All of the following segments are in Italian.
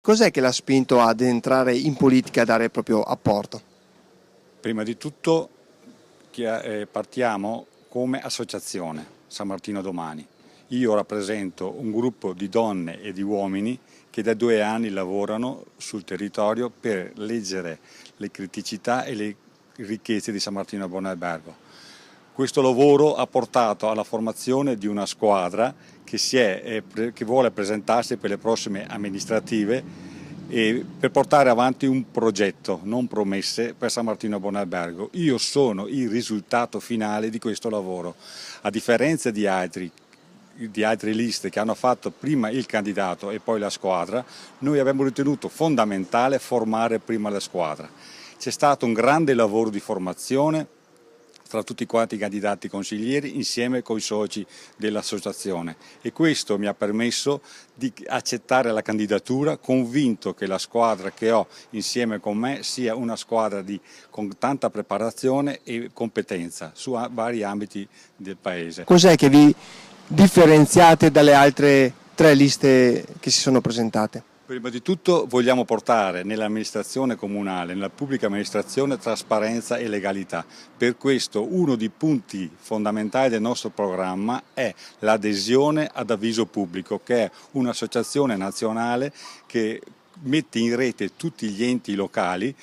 Cos'è che l'ha spinto ad entrare in politica e a dare il proprio apporto? Prima di tutto partiamo come associazione San Martino Domani. Io rappresento un gruppo di donne e di uomini che da 2 anni lavorano sul territorio per leggere le criticità e le ricchezze di San Martino Buon Albergo. Questo lavoro ha portato alla formazione di una squadra che vuole presentarsi per le prossime amministrative e per portare avanti un progetto, non promesse, per San Martino Buon Albergo. Io sono il risultato finale di questo lavoro, a differenza di altre liste che hanno fatto prima il candidato e poi la squadra. Noi abbiamo ritenuto fondamentale formare prima la squadra. C'è stato un grande lavoro di formazione tra tutti quanti i candidati consiglieri insieme con i soci dell'associazione, e questo mi ha permesso di accettare la candidatura, convinto che la squadra che ho insieme con me sia una squadra con tanta preparazione e competenza su vari ambiti del paese. Cos'è che vi differenziate dalle altre 3 liste che si sono presentate? Prima di tutto vogliamo portare nell'amministrazione comunale, nella pubblica amministrazione, trasparenza e legalità. Per questo uno dei punti fondamentali del nostro programma è l'adesione ad Avviso Pubblico, che è un'associazione nazionale che mette in rete tutti gli enti locali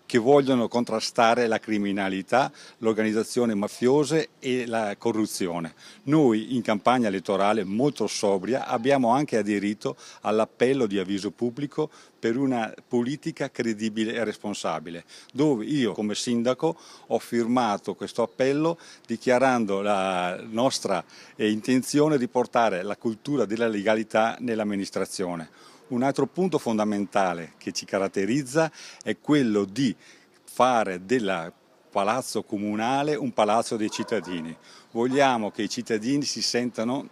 che vogliono contrastare la criminalità, l'organizzazione mafiose e la corruzione. Noi in campagna elettorale molto sobria abbiamo anche aderito all'appello di Avviso Pubblico per una politica credibile e responsabile, dove io come sindaco ho firmato questo appello dichiarando la nostra intenzione di portare la cultura della legalità nell'amministrazione. Un altro punto fondamentale che ci caratterizza è quello di fare del palazzo comunale un palazzo dei cittadini. Vogliamo che i cittadini si sentano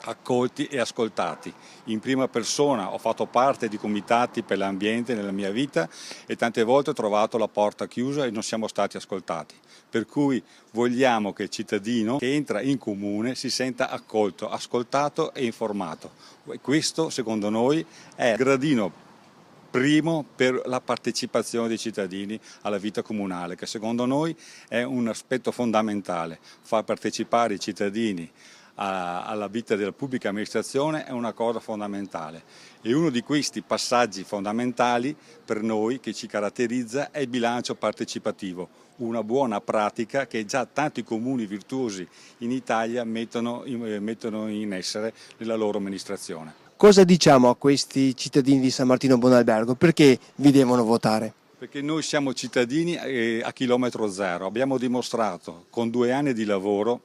accolti e ascoltati. In prima persona ho fatto parte di comitati per l'ambiente nella mia vita e tante volte ho trovato la porta chiusa e non siamo stati ascoltati. Per cui vogliamo che il cittadino che entra in comune si senta accolto, ascoltato e informato. Questo secondo noi è il gradino primo per la partecipazione dei cittadini alla vita comunale, che secondo noi è un aspetto fondamentale. Far partecipare i cittadini alla vita della pubblica amministrazione è una cosa fondamentale, e uno di questi passaggi fondamentali per noi che ci caratterizza è il bilancio partecipativo, una buona pratica che già tanti comuni virtuosi in Italia mettono in essere nella loro amministrazione. Cosa diciamo a questi cittadini di San Martino Buon Albergo? Perché vi devono votare? Perché noi siamo cittadini a chilometro zero, abbiamo dimostrato con 2 anni di lavoro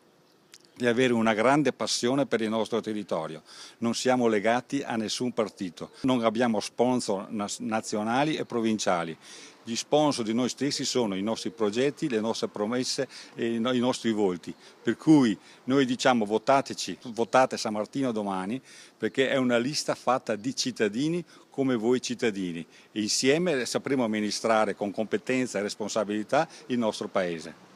di avere una grande passione per il nostro territorio. Non siamo legati a nessun partito, non abbiamo sponsor nazionali e provinciali. Gli sponsor di noi stessi sono i nostri progetti, le nostre promesse e i nostri volti. Per cui noi diciamo votateci, votate San Martino Domani, perché è una lista fatta di cittadini come voi cittadini, e insieme sapremo amministrare con competenza e responsabilità il nostro Paese.